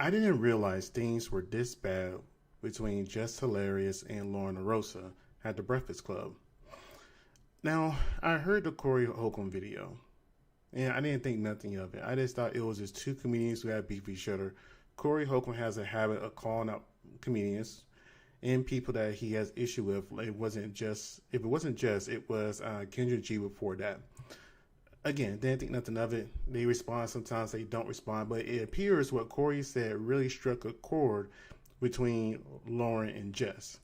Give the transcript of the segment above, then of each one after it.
I didn't realize things were this bad between Jess Hilarious and Loren Lorosa at the Breakfast Club. Now, I heard the Corey Holcomb video, and I didn't think nothing of it. I just thought it was just two comedians who had beef with each other. Corey Holcomb has a habit of calling out comedians and people that he has issue with. If it wasn't Jess, it was Kendra G before that. Again, didn't think nothing of it. They respond, sometimes they don't respond, but it appears what Corey said really struck a chord between Loren and Jess.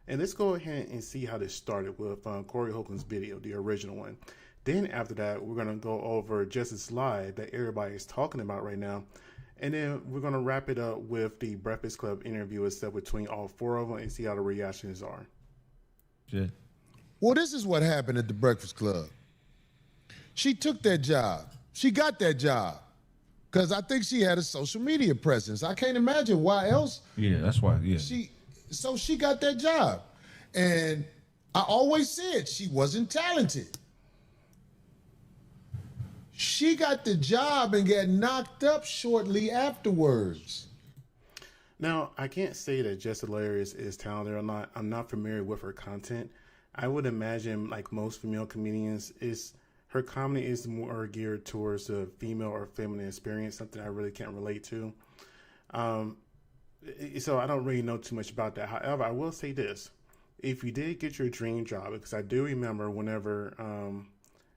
And let's go ahead and see how this started with Corey Holcomb's video, the original one. Then after that, we're going to go over Jess's live that everybody is talking about right now. And then we're going to wrap it up with the Breakfast Club interview itself between all four of them and see how the reactions are. Yeah. Well, this is what happened at the Breakfast Club. She took that job. She got that job because I think she had a social media presence. I can't imagine why else. Yeah, that's why. Yeah. So she got that job. And I always said she wasn't talented. She got the job and got knocked up shortly afterwards. Now, I can't say that Jess Hilarious is talented or not. I'm not familiar with her content. I would imagine, like most female comedians, her comedy is more geared towards the female or feminine experience, something I really can't relate to. So I don't really know too much about that. However, I will say this. If you did get your dream job, because I do remember whenever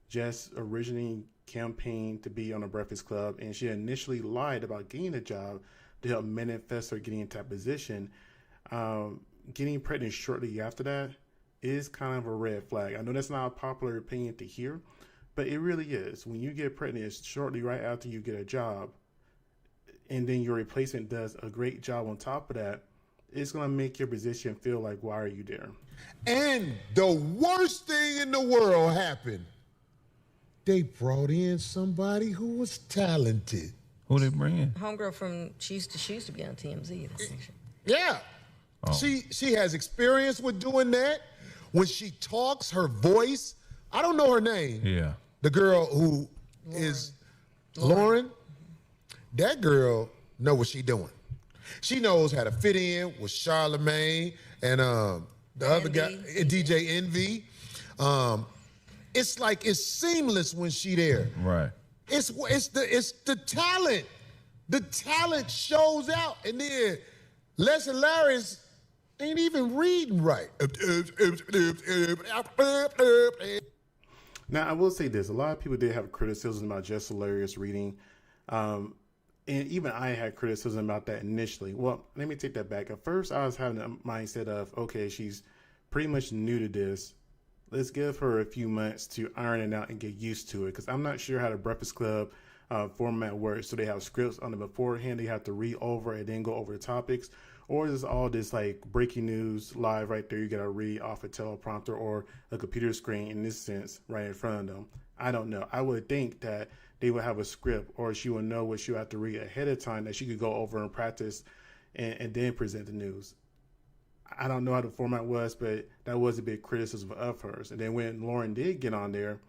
Jess originally campaigned to be on the Breakfast Club, and she initially lied about getting a job to help manifest her getting into that position, getting pregnant shortly after that is kind of a red flag. I know that's not a popular opinion to hear, but it really is. When you get pregnant, it's shortly right after you get a job, and then your replacement does a great job on top of that, it's going to make your position feel like, why are you there? And the worst thing in the world happened. They brought in somebody who was talented. Who they bring in? Homegirl from, she used to be on TMZ. Yeah. Oh. She has experience with doing that. When she talks, her voice, I don't know her name. Yeah. The girl who is Loren. That girl know what she doing. She knows how to fit in with Charlemagne and the other guy, DJ Envy. It's like it's seamless when she there. Right. It's the talent. The talent shows out, and then Les Hilarious ain't even reading right. Now, I will say this. A lot of people did have criticism about Jess Hilarious reading. And even I had criticism about that initially. Well, let me take that back. At first, I was having a mindset of, okay, she's pretty much new to this. Let's give her a few months to iron it out and get used to it. Because I'm not sure how the Breakfast Club format works. So they have scripts on it beforehand. They have to read over and then go over the topics. Or is all this like breaking news live right there? You got to read off a teleprompter or a computer screen in this sense right in front of them. I don't know. I would think that they would have a script, or she would know what she would have to read ahead of time that she could go over and practice and then present the news. I don't know how the format was, but that was a big criticism of hers. And then when Loren did get on there,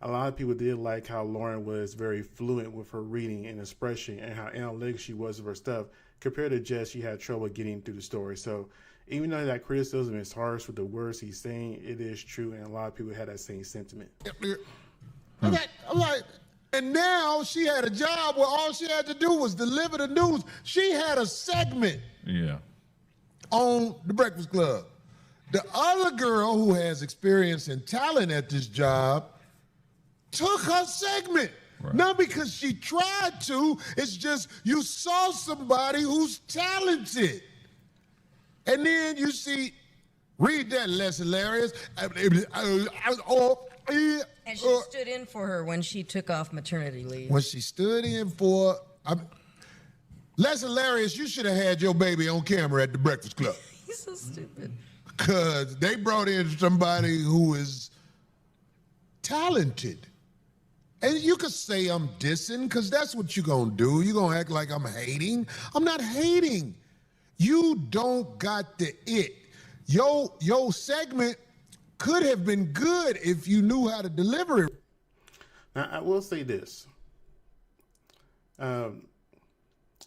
a lot of people did like how Loren was very fluent with her reading and expression and how analytic she was of her stuff. Compared to Jess, she had trouble getting through the story. So even though that criticism is harsh with the words he's saying, it is true, and a lot of people had that same sentiment. I'm like, and now she had a job where all she had to do was deliver the news. She had a segment on the Breakfast Club. The other girl who has experience and talent at this job took her segment. Right. Not because she tried to, it's just you saw somebody who's talented. And then you see, read that, Les Hilarious. And she stood in for her when she took off maternity leave. When she stood in for, Les Hilarious, you should have had your baby on camera at the Breakfast Club. He's so stupid. Because they brought in somebody who is talented. And you could say I'm dissing, because that's what you're going to do. You're going to act like I'm hating. I'm not hating. You don't got the it. Your segment could have been good if you knew how to deliver it. Now, I will say this.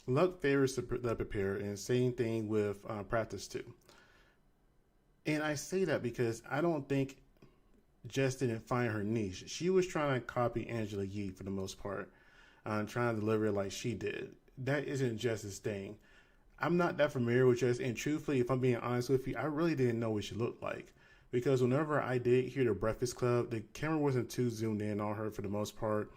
luck favors the prepared, and same thing with practice too. And I say that because I don't think Jess didn't find her niche. She was trying to copy Angela Yee for the most part, trying to deliver it like she did. That isn't Jess's thing. I'm not that familiar with Jess, and truthfully, if I'm being honest with you, I really didn't know what she looked like. Because whenever I did hear the Breakfast Club, the camera wasn't too zoomed in on her for the most part.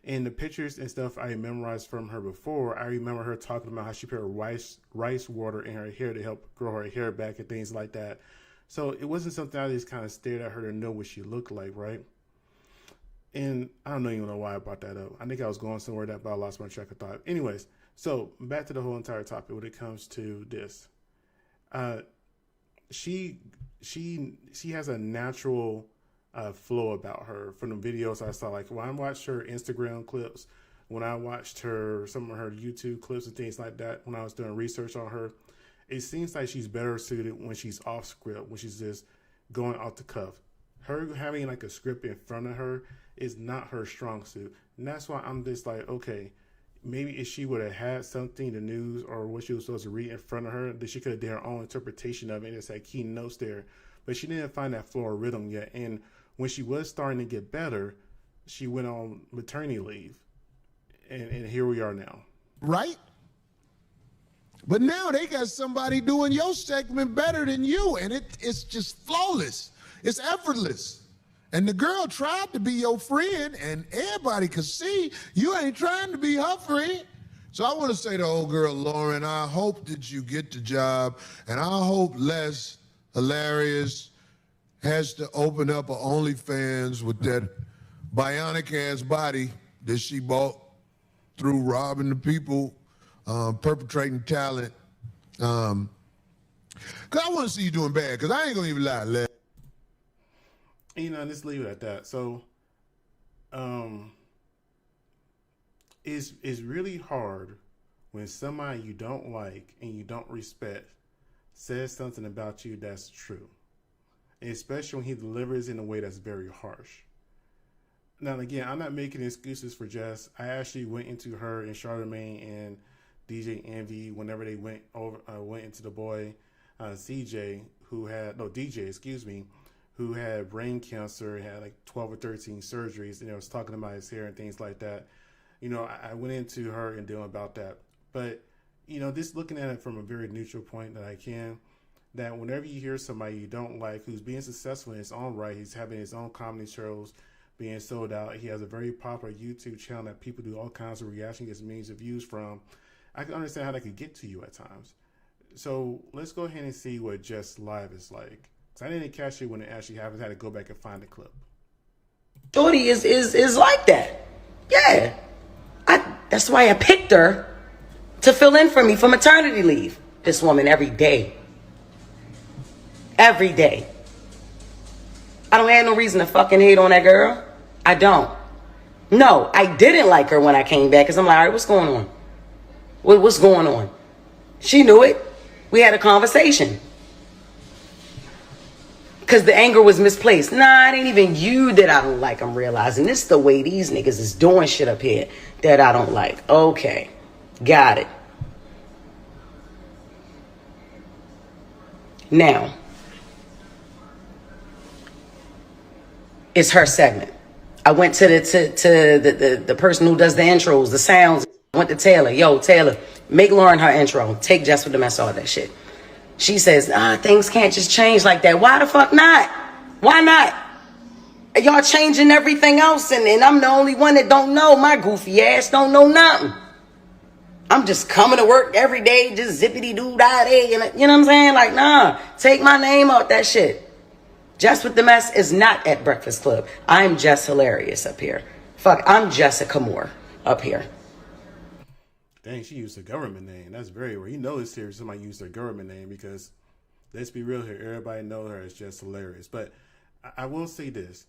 And the pictures and stuff I memorized from her before, I remember her talking about how she put rice water in her hair to help grow her hair back and things like that. So it wasn't something I just kind of stared at her to know what she looked like, right? And I don't even know why I brought that up. I think I was going somewhere that, but I lost my track of thought. Anyways, so back to the whole entire topic when it comes to this. She has a natural flow about her from the videos I saw. Like when I watched her Instagram clips, when I watched some of her YouTube clips and things like that, when I was doing research on her, it seems like she's better suited when she's off script, when she's just going off the cuff. Her having like a script in front of her is not her strong suit. And that's why I'm just like, okay, maybe if she would have had something, the news or what she was supposed to read in front of her, that she could have done her own interpretation of it and just had key notes there. But she didn't find that flow or rhythm yet. And when she was starting to get better, she went on maternity leave. And here we are now. Right? But now they got somebody doing your segment better than you, and it's just flawless. It's effortless. And the girl tried to be your friend, and everybody could see you ain't trying to be her friend. So I want to say to old girl Loren, I hope that you get the job, and I hope Les Hilarious has to open up a OnlyFans with that bionic-ass body that she bought through robbing the people, perpetrating talent. Because I want to see you doing bad, because I ain't going to even lie, Les. Just leave it at that. So, it's really hard when somebody you don't like and you don't respect says something about you that's true. And especially when he delivers in a way that's very harsh. Now, again, I'm not making excuses for Jess. I actually went into her and Charlamagne and DJ Envy whenever they went into the boy DJ, who had brain cancer, had like 12 or 13 surgeries, and I was talking about his hair and things like that. I went into her and dealing about that. But, just looking at it from a very neutral point that I can, that whenever you hear somebody you don't like who's being successful in his own right, he's having his own comedy shows, being sold out, he has a very popular YouTube channel that people do all kinds of reaction, gets millions of views from, I can understand how that could get to you at times. So let's go ahead and see what Jess Live is like. Because I didn't catch it when it actually happened. I had to go back and find the clip. Shorty is like that. Yeah. That's why I picked her to fill in for me for maternity leave. This woman every day. Every day. I don't have no reason to fucking hate on that girl. I don't. No, I didn't like her when I came back because I'm like, all right, what's going on? What's going on? She knew it. We had a conversation. Because the anger was misplaced. Nah, it ain't even you that I don't like. I'm realizing this is the way these niggas is doing shit up here that I don't like. Okay. Got it. Now, it's her segment. I went to the person who does the intros, the sounds. I went to Taylor. Yo, Taylor, make Loren her intro. Take Jess with the mess, all that shit. She says, things can't just change like that. Why the fuck not? Why not? Y'all changing everything else, and I'm the only one that don't know. My goofy ass don't know nothing. I'm just coming to work every day, just zippity-doo-dah-day. You know what I'm saying? Like, nah, take my name out that shit. Jess with the Mess is not at Breakfast Club. I'm Jess Hilarious up here. Fuck, I'm Jessica Moore up here. Dang, she used a government name. That's very rare. It's serious somebody used their government name because, let's be real here, everybody knows her as Jess Hilarious. But I will say this.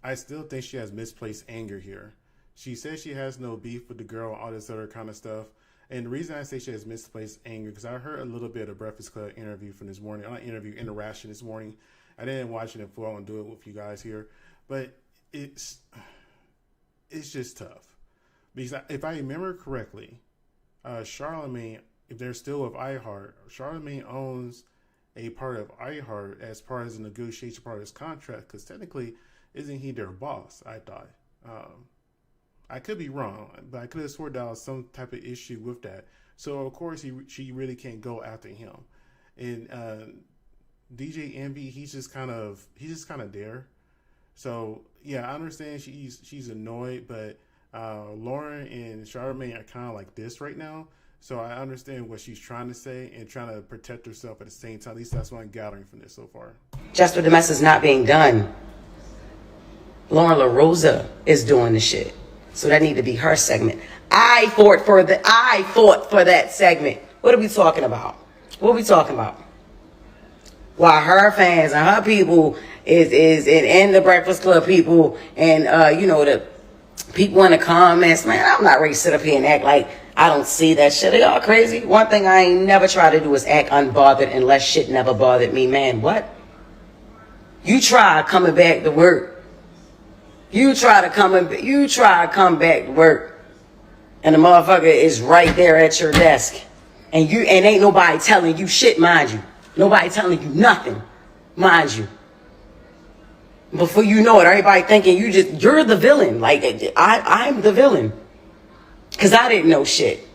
I still think she has misplaced anger here. She says she has no beef with the girl, all this other kind of stuff. And the reason I say she has misplaced anger, because I heard a little bit of Breakfast Club interview from this morning, interaction this morning. I didn't watch it in full and do it with you guys here. But it's just tough. Because if I remember correctly, Charlemagne, if they're still with iHeart, Charlemagne owns a part of iHeart as part of the negotiation part of his contract, because technically, isn't he their boss? I thought. I could be wrong, but I could have sworn there was some type of issue with that. So of course she really can't go after him. And DJ Envy, he's just kind of there. So yeah, I understand she's annoyed, but Loren and Charlemagne are kind of like this right now. So I understand what she's trying to say and trying to protect herself at the same time. At least that's what I'm gathering from this so far. Just what the mess is not being done. Loren Lorosa is doing the shit. So that need to be her segment. I fought for that segment. What are we talking about? What are we talking about? Why her fans and her people and the Breakfast Club people and the people in the comments, man, I'm not ready to sit up here and act like I don't see that shit. Are y'all crazy? One thing I ain't never try to do is act unbothered unless shit never bothered me, man. What? You try coming back to work. You try to come back to work, and the motherfucker is right there at your desk, and ain't nobody telling you shit, mind you. Nobody telling you nothing, mind you. Before you know it, everybody thinking you're the villain. Like I'm the villain, cause I didn't know shit.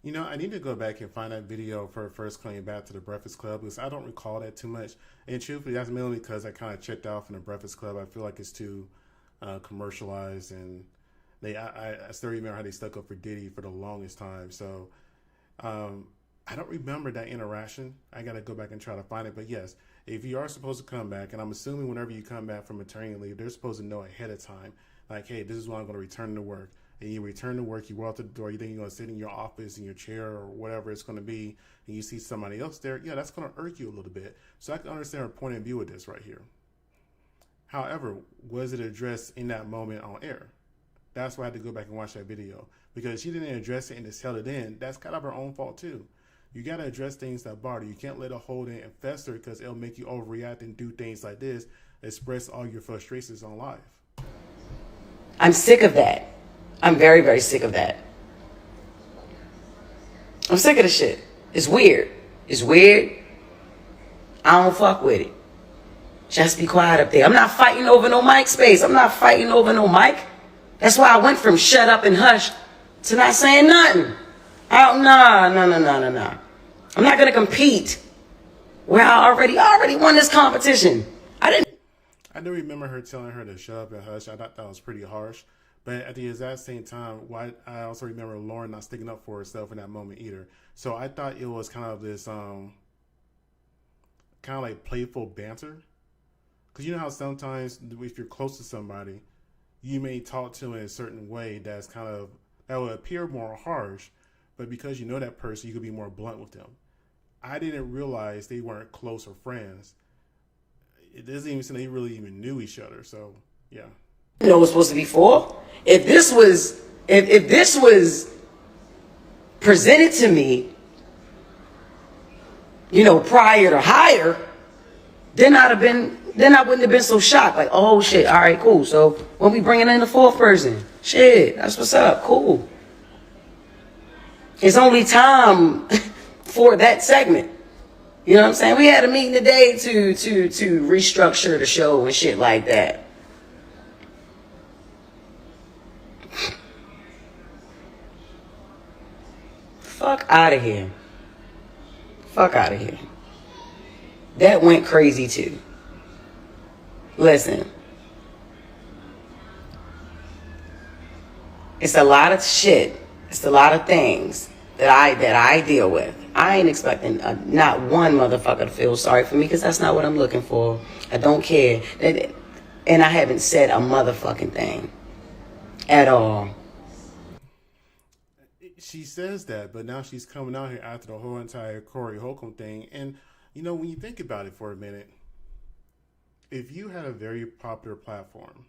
You know, I need to go back and find that video for first coming back to the Breakfast Club, because I don't recall that too much. And truthfully, that's mainly because I kind of checked out from the Breakfast Club. I feel like it's too commercialized, and I still remember how they stuck up for Diddy for the longest time. So I don't remember that interaction. I gotta go back and try to find it. But yes, if you are supposed to come back, and I'm assuming whenever you come back from maternity leave, they're supposed to know ahead of time, like, hey, this is when I'm going to return to work. And you return to work, you walk out the door, you think you're going to sit in your office, in your chair, or whatever it's going to be, and you see somebody else there, yeah, that's going to irk you a little bit. So I can understand her point of view with this right here. However, was it addressed in that moment on air? That's why I had to go back and watch that video. Because she didn't address it and just held it in, that's kind of her own fault too. You got to address things that bother you. You can't let it hold in and fester, because it'll make you overreact and do things like this, express all your frustrations on live. I'm sick of that. I'm very, very sick of that. I'm sick of the shit. It's weird. It's weird. I don't fuck with it. Just be quiet up there. I'm not fighting over no mic space. I'm not fighting over no mic. That's why I went from shut up and hush to not saying nothing. No. I'm not going to compete where I already won this competition. I do remember her telling her to shut up and hush. I thought that was pretty harsh. But at the exact same time, I also remember Loren not sticking up for herself in that moment either. So I thought it was kind of this, kind of like playful banter. Because you know how sometimes if you're close to somebody, you may talk to them in a certain way that would appear more harsh. But because you know that person, you could be more blunt with them. I didn't realize they weren't close or friends. It doesn't even seem they really even knew each other. So, yeah. You know what it's supposed to be for? If this was presented to me, prior to hire, then I wouldn't have been so shocked. Like, oh shit, all right, cool. So when we bringing in the fourth person, shit, that's what's up, cool. It's only time for that segment. You know what I'm saying? We had a meeting today to restructure the show and shit like that. Fuck out of here. Fuck out of here. That went crazy too. Listen. It's a lot of shit. It's a lot of things that I deal with. I ain't expecting not one motherfucker to feel sorry for me, because that's not what I'm looking for. I don't care. And I haven't said a motherfucking thing at all. She says that, but now she's coming out here after the whole entire Corey Holcomb thing. And, when you think about it for a minute, if you had a very popular platform,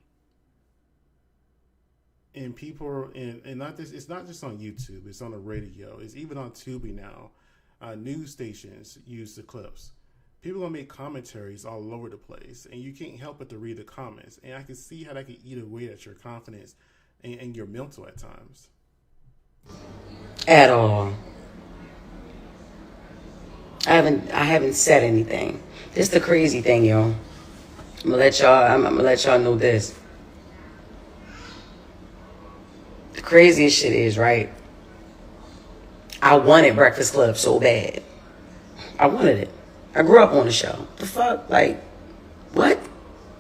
and people, and not this, it's not just on YouTube, it's on the radio, it's even on Tubi now. News stations use the clips. People gonna make commentaries all over the place, and you can't help but to read the comments. And I can see how that can eat away at your confidence and your mental at times. At all. I haven't said anything. This is the crazy thing, yo. I'm gonna let y'all know this. The craziest shit is, right? I wanted Breakfast Club so bad. I wanted it. I grew up on the show. The fuck? Like, what?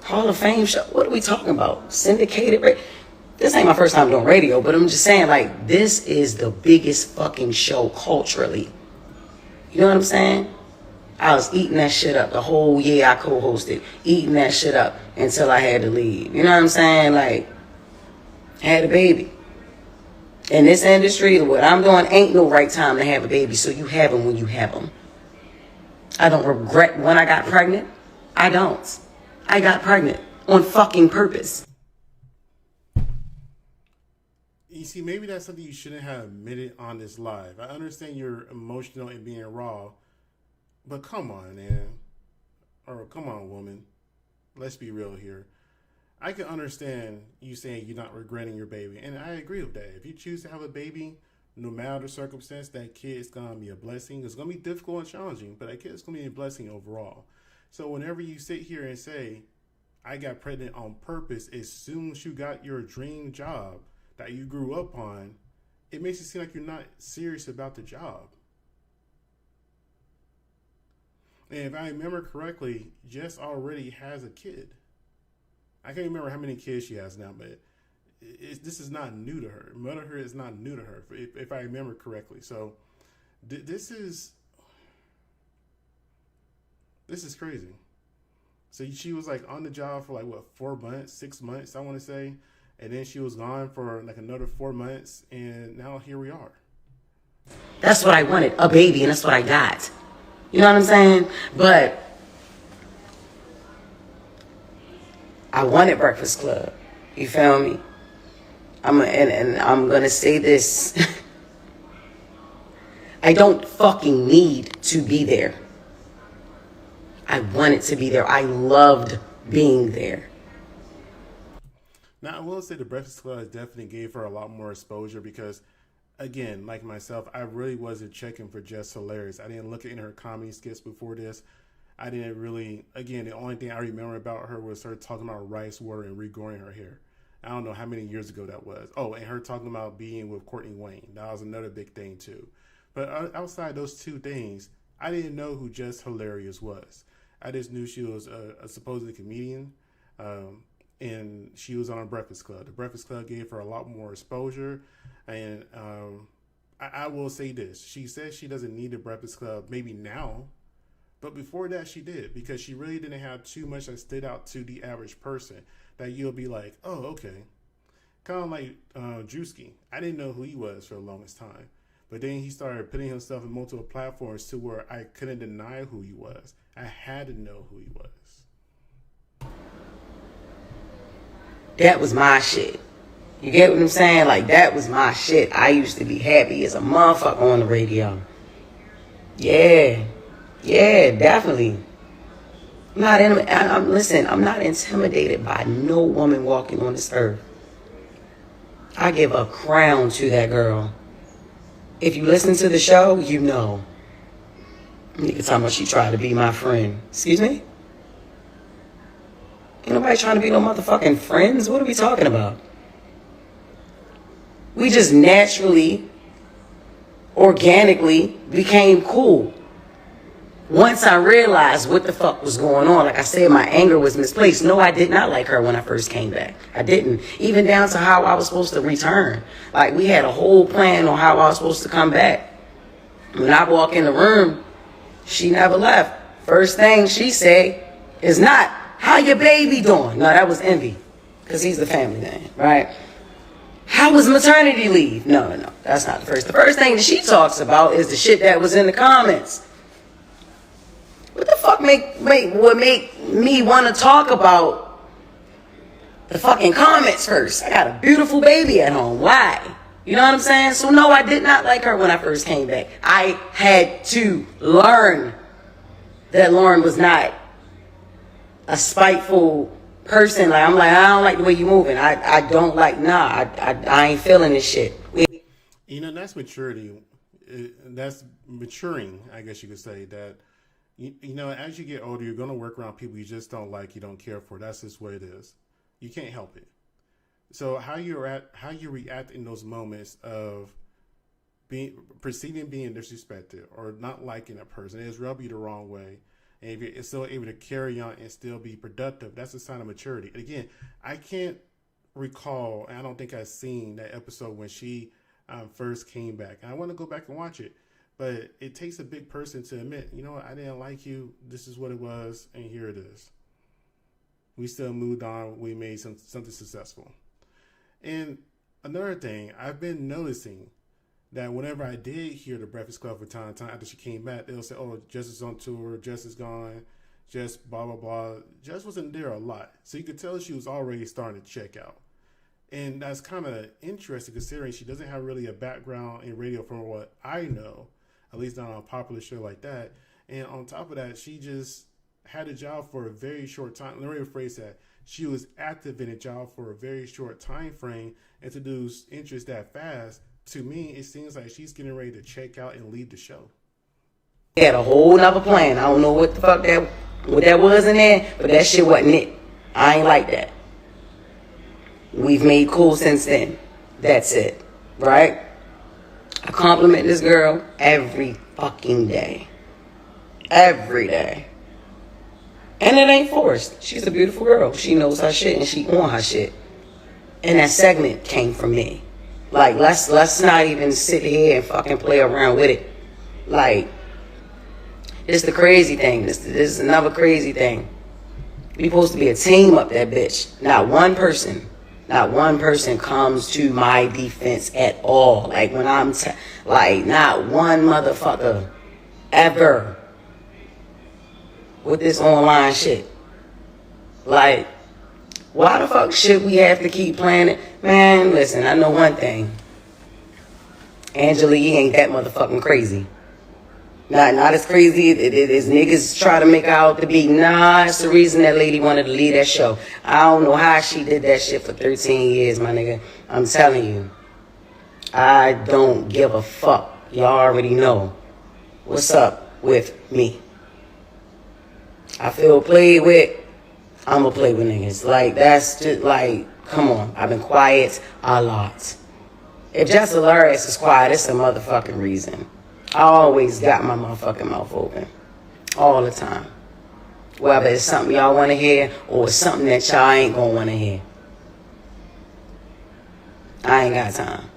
Hall of Fame show? What are we talking about? Syndicated? This ain't my first time doing radio, but I'm just saying, like, this is the biggest fucking show culturally. You know what I'm saying? I was eating that shit up the whole year I co-hosted. Eating that shit up until I had to leave. You know what I'm saying? Like, I had a baby. In this industry, what I'm doing ain't no right time to have a baby, so you have them when you have them. I don't regret when I got pregnant. I don't. I got pregnant on fucking purpose. You see, maybe that's something you shouldn't have admitted on this live. I understand you're emotional and being raw, but come on, man. Or come on, woman. Let's be real here. I can understand you saying you're not regretting your baby, and I agree with that. If you choose to have a baby, no matter the circumstance, that kid is going to be a blessing. It's going to be difficult and challenging, but that kid is going to be a blessing overall. So whenever you sit here and say, I got pregnant on purpose as soon as you got your dream job that you grew up on, it makes it seem like you're not serious about the job. And if I remember correctly, Jess already has a kid. I can't remember how many kids she has now, but this is not new to her. Motherhood is not new to her, if I remember correctly. So this is crazy. So she was like on the job for like, what, 4 months, 6 months, I want to say. And then she was gone for like another 4 months. And now here we are. That's what I wanted, a baby, and that's what I got. You know what I'm saying? But I wanted Breakfast Club. You feel me? And I'm going to say this. I don't fucking need to be there. I wanted to be there. I loved being there. Now, I will say the Breakfast Club definitely gave her a lot more exposure because, again, like myself, I really wasn't checking for Jess Hilarious. I didn't look at her comedy skits before this. I didn't really, again, the only thing I remember about her was her talking about rice water and regrowing her hair. I don't know how many years ago that was. Oh, and her talking about being with Courtney Wayne. That was another big thing, too. But outside those two things, I didn't know who Jess Hilarious was. I just knew she was a supposed comedian, and she was on a Breakfast Club. The Breakfast Club gave her a lot more exposure, and I will say this. She says she doesn't need the Breakfast Club maybe now, but before that she did, because she really didn't have too much that stood out to the average person that you'll be like, oh, okay. Kind of like Drewski. I didn't know who he was for the longest time. But then he started putting himself in multiple platforms to where I couldn't deny who he was. I had to know who he was. That was my shit. You get what I'm saying? Like, that was my shit. I used to be happy as a motherfucker on the radio. Yeah, definitely. I'm not intimidated by no woman walking on this earth. I give a crown to that girl. If you listen to the show, you know. Nigga talking about she tried to be my friend. Excuse me? Ain't nobody trying to be no motherfucking friends. What are we talking about? We just naturally, organically became cool. Once I realized what the fuck was going on, like I said, my anger was misplaced. No, I did not like her when I first came back. I didn't. Even down to how I was supposed to return. Like, we had a whole plan on how I was supposed to come back. When I walk in the room, she never left. First thing she said is not, how your baby doing? No, that was Envy, because he's the family man, right? How was maternity leave? No, that's not the first. The first thing that she talks about is the shit that was in the comments. What the fuck would make me want to talk about the fucking comments first? I got a beautiful baby at home. Why? You know what I'm saying? So no, I did not like her when I first came back. I had to learn that Loren was not a spiteful person. I don't like the way you moving. I don't like, I ain't feeling this shit. You know, that's maturity. That's maturing, I guess you could say. That you know, as you get older, you're going to work around people you just don't like, you don't care for. That's just what it is. You can't help it. So how you react in those moments of perceiving being disrespected or not liking a person, it's rub you the wrong way. And if you're still able to carry on and still be productive, that's a sign of maturity. And again, I can't recall, and I don't think I've seen that episode when she first came back. And I want to go back and watch it. But it takes a big person to admit, you know what, I didn't like you. This is what it was, and here it is. We still moved on. We made something successful. And another thing, I've been noticing that whenever I did hear the Breakfast Club from time to time after she came back, they'll say, oh, Jess is on tour, Jess is gone, Jess blah, blah, blah. Jess wasn't there a lot. So you could tell she was already starting to check out. And that's kind of interesting considering she doesn't have really a background in radio from what I know, at least not on a popular show like that. And on top of that, she just had a job for a very short time. Let me rephrase that. She was active in a job for a very short time frame, and to lose interest that fast, to me, it seems like she's getting ready to check out and leave the show. He had a whole nother plan. I don't know what the fuck what that was in there, but that shit wasn't it. I ain't like that. We've made cool since then. That's it. Right? I compliment this girl every fucking day. Every day. And it ain't forced. She's a beautiful girl. She knows her shit and she on her shit. And that segment came from me. Like, let's not even sit here and fucking play around with it. Like, this the crazy thing. This is another crazy thing. We supposed to be a team up that bitch. Not one person comes to my defense at all. Like, when I'm, like, not one motherfucker ever with this online shit. Like, why the fuck should we have to keep playing it? Man, listen, I know one thing. Angela Yee ain't that motherfucking crazy. Not as crazy as niggas try to make her out to be. Nah, it's the reason that lady wanted to leave that show. I don't know how she did that shit for 13 years, my nigga. I'm telling you. I don't give a fuck. Y'all already know what's up with me. I feel played with. I'ma play with niggas. Like, that's just like, come on. I've been quiet a lot. If Jess Hilarious is quiet, it's a motherfucking reason. I always got my motherfucking mouth open. All the time. Whether it's something y'all want to hear or it's something that y'all ain't gonna want to hear. I ain't got time.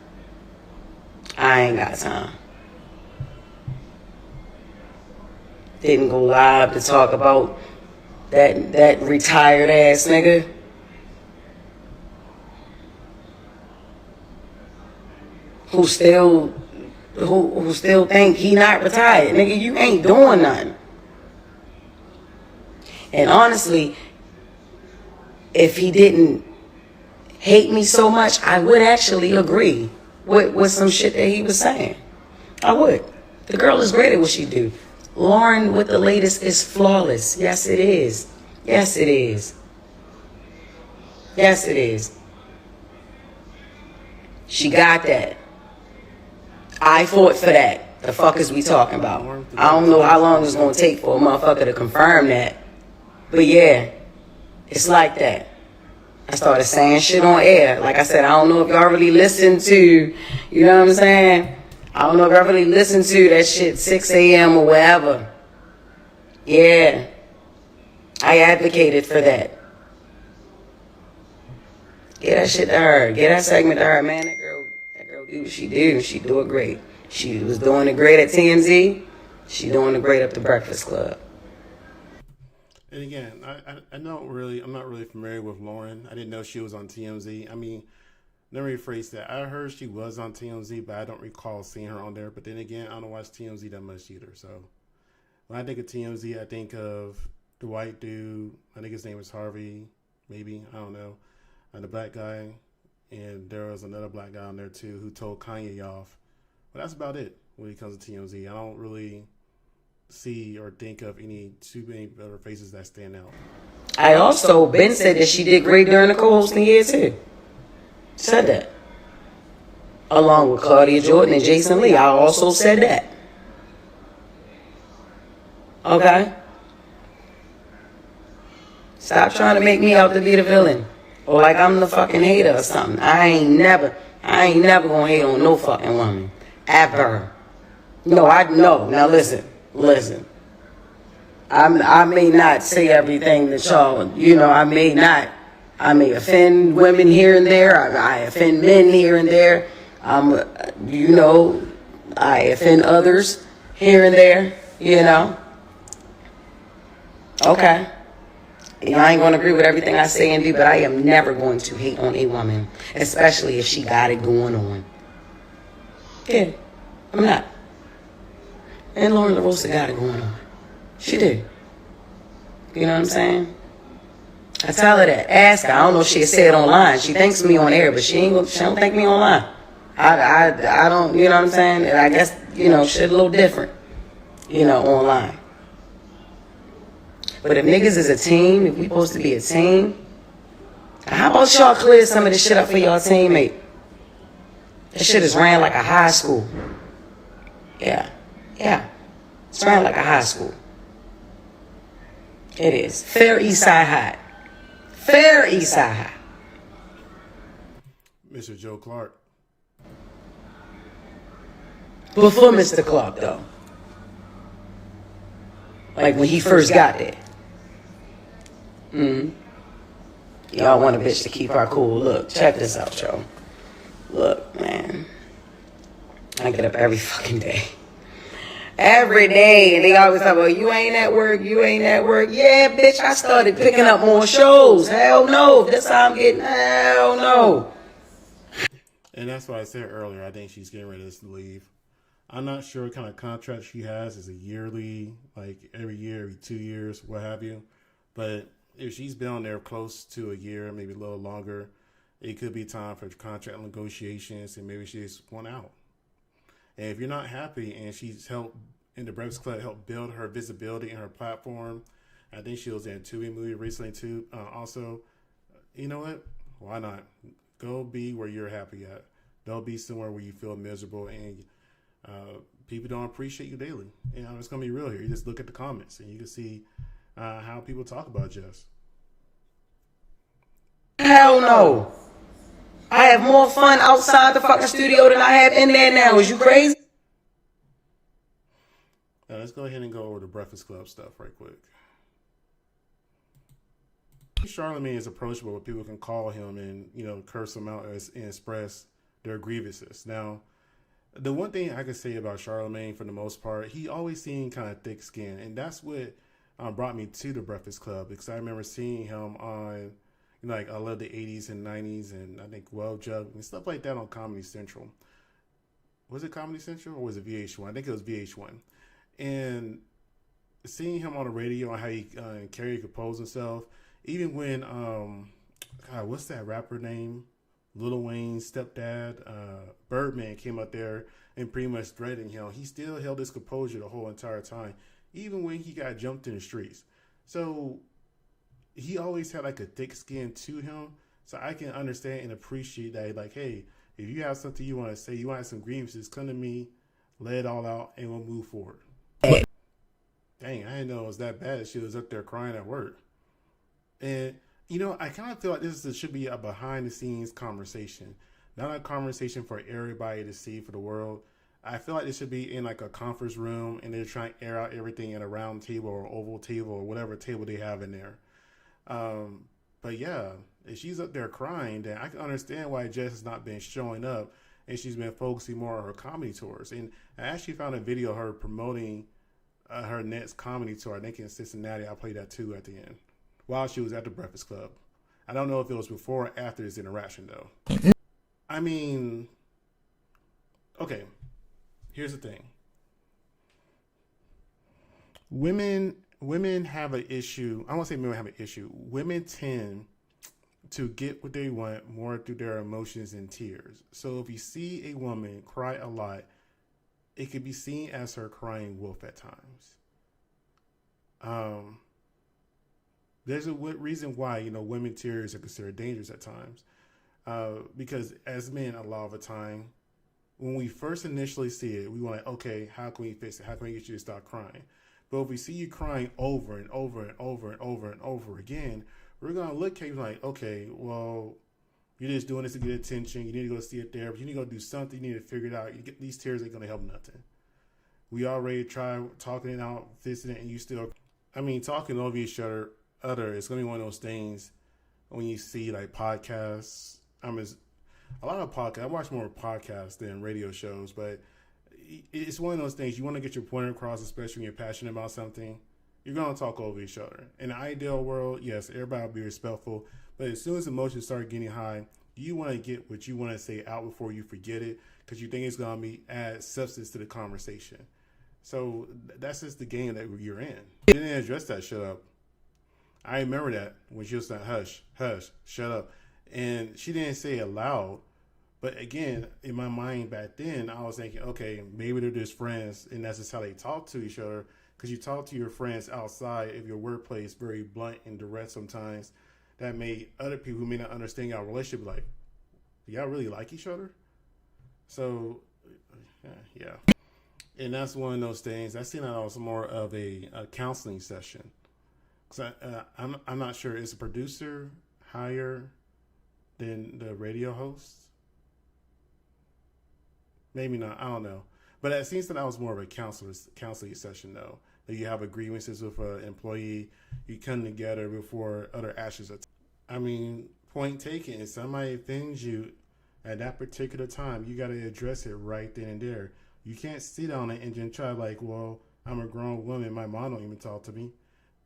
I ain't got time. Didn't go live to talk about that retired ass nigga. Who still think he not retired. Nigga, you ain't doing nothing. And honestly, if he didn't hate me so much, I would actually agree with some shit that he was saying. I would. The girl is great at what she do. Loren with the latest is flawless. Yes, it is. Yes, it is. Yes, it is. She got that. I fought for that. The fuck is we talking about? I don't know how long it's gonna take for a motherfucker to confirm that. But yeah, it's like that. I started saying shit on air. Like I said, I don't know if y'all really listen to, you know what I'm saying? I don't know if y'all really listen to that shit 6 a.m. or whatever. Yeah. I advocated for that. Get that shit to her. Get that segment to her, man. That girl do what she do. She do it great. She was doing it great at TMZ. She doing it great up the Breakfast Club. And again, I'm not really familiar with Loren. I didn't know she was on TMZ. I mean, let me rephrase that. I heard she was on TMZ, but I don't recall seeing her on there. But then again, I don't watch TMZ that much either. So when I think of TMZ, I think of the white dude. I think his name was Harvey, maybe. I don't know. And the black guy. And there was another black guy on there, too, who told Kanye off. But that's about it when it comes to TMZ. I don't really see or think of too many other faces that stand out. I also, Ben said that she did great during the co-hosting year, too. Said that. along with Claudia Jordan and Jason Lee. I also said that. Okay? Stop trying to make me out to be the villain. Or like I'm the fucking hater or something. I ain't never gonna hate on no fucking woman. Ever. No. Now listen. I may not say everything that y'all, I may offend women here and there. I offend men here and there. I offend others here and there, Okay. I ain't going to agree with everything I say and do, but I am never going to hate on a woman, especially if she got it going on. Yeah, I'm not. And Loren Lorosa got it going on. She did. You know what I'm saying? I tell her that. Ask her. I don't know if she'll say it online. She thanks me on air, but she don't thank me online. I don't, you know what I'm saying? And I guess, shit a little different, online. But if niggas is a team, if we supposed to be a team, how about y'all clear some of this shit up for y'all teammate? This shit is ran like a high school. Yeah. It's ran like a high school. It is. Fair Eastside High. Fair Eastside High. Mr. Joe Clark. Before Mr. Clark, though. Like when he first got there. Y'all want a bitch to keep her cool. Look, check this out, y'all. Look, man. I get up every fucking day. Every day. And they always talk about, you ain't at work. Yeah, bitch, I started picking up more shows. Hell no. That's how I'm getting. Hell no. And that's why I said earlier, I think she's getting ready to leave. I'm not sure what kind of contract she has. Is it yearly, like every year, every 2 years, what have you. But if she's been on there close to a year, maybe a little longer, it could be time for contract negotiations and maybe she just want out. And if you're not happy and she's helped in the Breakfast Club, helped build her visibility and her platform, I think she was in a Tubi movie recently too. Also, you know what? Why not? Go be where you're happy at. Don't be somewhere where you feel miserable and people don't appreciate you daily. It's going to be real here. You just look at the comments and you can see how people talk about Jess. Hell no. I have more fun outside the fucking studio than I have in there now. Is you crazy? Let's go ahead and go over the Breakfast Club stuff right quick. Charlamagne is approachable where people can call him and, curse him out and express their grievances. Now, the one thing I can say about Charlamagne for the most part, he always seemed kind of thick-skinned. And that's what brought me to the Breakfast Club, because I remember seeing him on, I love the 80s and 90s and I think Well Jug and stuff like that on Comedy Central. Was it Comedy Central or was it VH1? I think it was VH1. And seeing him on the radio and how he compose himself, even when, what's that rapper name? Lil Wayne's stepdad, Birdman came up there and pretty much threatened him. He still held his composure the whole entire time, even when he got jumped in the streets. So he always had like a thick skin to him. So I can understand and appreciate that. Like, hey, if you have something you want to say, you want some grievances, come to me, lay it all out, and we'll move forward. Dang, I didn't know it was that bad that she was up there crying at work. And I kind of feel like this should be a behind-the-scenes conversation, not a conversation for everybody to see for the world. I feel like this should be in like a conference room, and they're trying to air out everything in a round table or oval table or whatever table they have in there. But yeah, if she's up there crying, then I can understand why Jess has not been showing up, and she's been focusing more on her comedy tours. And I actually found a video of her promoting her next comedy tour. I think in Cincinnati. I played that too at the end, while she was at the Breakfast Club. I don't know if it was before or after this interaction, though. I mean, okay, here's the thing. Women have an issue. I won't say women have an issue. Women tend to get what they want more through their emotions and tears. So if you see a woman cry a lot, it could be seen as her crying wolf at times. There's a reason why, women tears are considered dangerous at times. Because as men, a lot of the time, when we first initially see it, we want to, okay, how can we fix it? How can we get you to stop crying? But if we see you crying over and over and over and over and over again, we're going to look at you like, okay, well, you're just doing this to get attention. You need to go see a therapist. You need to go do something. You need to figure it out. You get, these tears ain't going to help nothing. We already tried talking it out, fixing it, and you still, talking over each other, it's going to be one of those things when you see like podcasts. A lot of podcasts, I watch more podcasts than radio shows, but it's one of those things you want to get your point across, especially when you're passionate about something. You're going to talk over each other. In an ideal world, yes, everybody will be respectful, but as soon as emotions start getting high, you want to get what you want to say out before you forget it because you think it's going to add substance to the conversation. So that's just the game that you're in. You didn't address that, shut up. I remember that when she was saying, hush, hush, shut up. And she didn't say it loud. But again, in my mind back then, I was thinking, okay, maybe they're just friends, and that's just how they talk to each other. Because you talk to your friends outside of your workplace very blunt and direct sometimes. That made other people who may not understand your relationship like, do y'all really like each other? So, yeah. And that's one of those things. I see that as more of a counseling session. Because I'm not sure, is a producer higher than the radio host? Maybe not. I don't know. But it seems that was more of a counseling session, though. That you have grievances with an employee, you come together before other actions. Point taken. If somebody offends you at that particular time, you got to address it right then and there. You can't sit on it and just try like, well, I'm a grown woman. My mom don't even talk to me.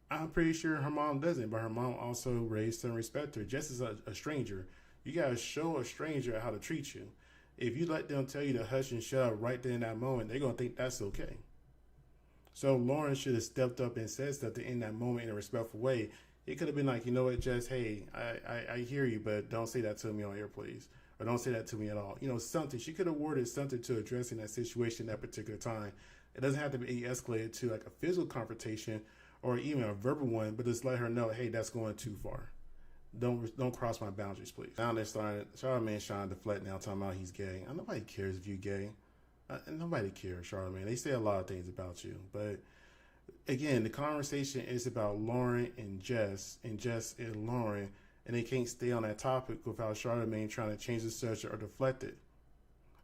I'm pretty sure her mom doesn't, but her mom also raised her and respect her. Just as a stranger, you got to show a stranger how to treat you. If you let them tell you to hush and shut up right there in that moment, they're going to think that's okay. So Loren should have stepped up and said something in that moment in a respectful way. It could have been like, you know what, Jess, hey, I hear you, but don't say that to me on air, please. Or don't say that to me at all. Something. She could have worded something to addressing that situation at that particular time. It doesn't have to be escalated to like a physical confrontation or even a verbal one, but just let her know, hey, that's going too far. Don't cross my boundaries, please. Now they're starting, Charlamagne's trying to deflect now, talking about he's gay. Nobody cares if you're gay. Nobody cares, Charlamagne. They say a lot of things about you. But again, the conversation is about Loren and Jess and Loren, and they can't stay on that topic without Charlamagne trying to change the subject or deflect it.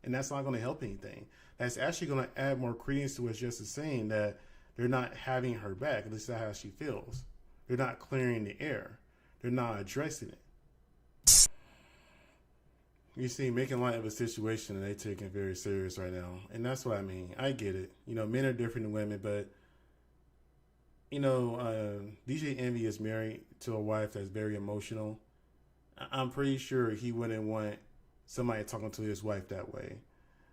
And that's not going to help anything. That's actually going to add more credence to what Jess is saying, that they're not having her back. At least that's how she feels. They're not clearing the air. They're not addressing it. You see, making light of a situation and they taking it very serious right now. And that's what I mean. I get it. Men are different than women, but, DJ Envy is married to a wife that's very emotional. I'm pretty sure he wouldn't want somebody talking to his wife that way.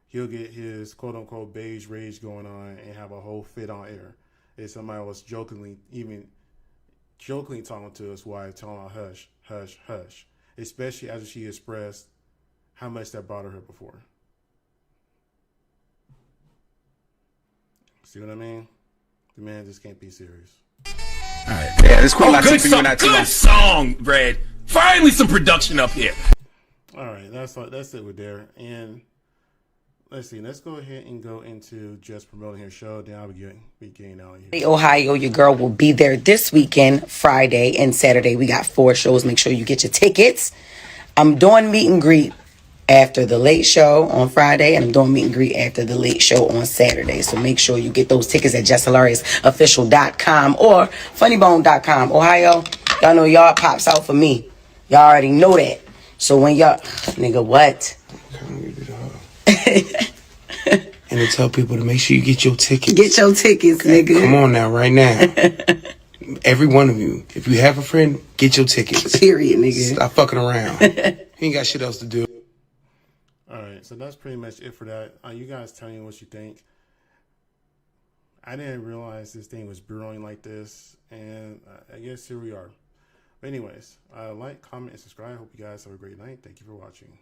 He'll get his quote-unquote beige rage going on and have a whole fit on air. If somebody was jokingly talking to his wife, telling her hush, hush, hush, especially after she expressed how much that bothered her before. See what I mean? The man just can't be serious. All right. Yeah, this cool. Good song, Brad. Finally, some production up here. All right, that's it with there. And let's see. Let's go ahead and go into just promoting her show. Then I'll be getting out of here. Ohio, your girl will be there this weekend, Friday and Saturday. We got 4 shows. Make sure you get your tickets. I'm doing meet and greet after the late show on Friday, and I'm doing meet and greet after the late show on Saturday. So make sure you get those tickets at JessHilariousOfficial.com or FunnyBone.com. Ohio, y'all know y'all pops out for me. Y'all already know that. So when y'all, nigga, what? And to tell people to make sure you get your tickets. Get your tickets, nigga. Come on now, right now. Every one of you. If you have a friend, get your tickets. Period, nigga. Stop fucking around. You ain't got shit else to do. All right, so that's pretty much it for that. You guys tell me what you think. I didn't realize this thing was brewing like this, and I guess here we are. But anyways, like, comment, and subscribe. Hope you guys have a great night. Thank you for watching.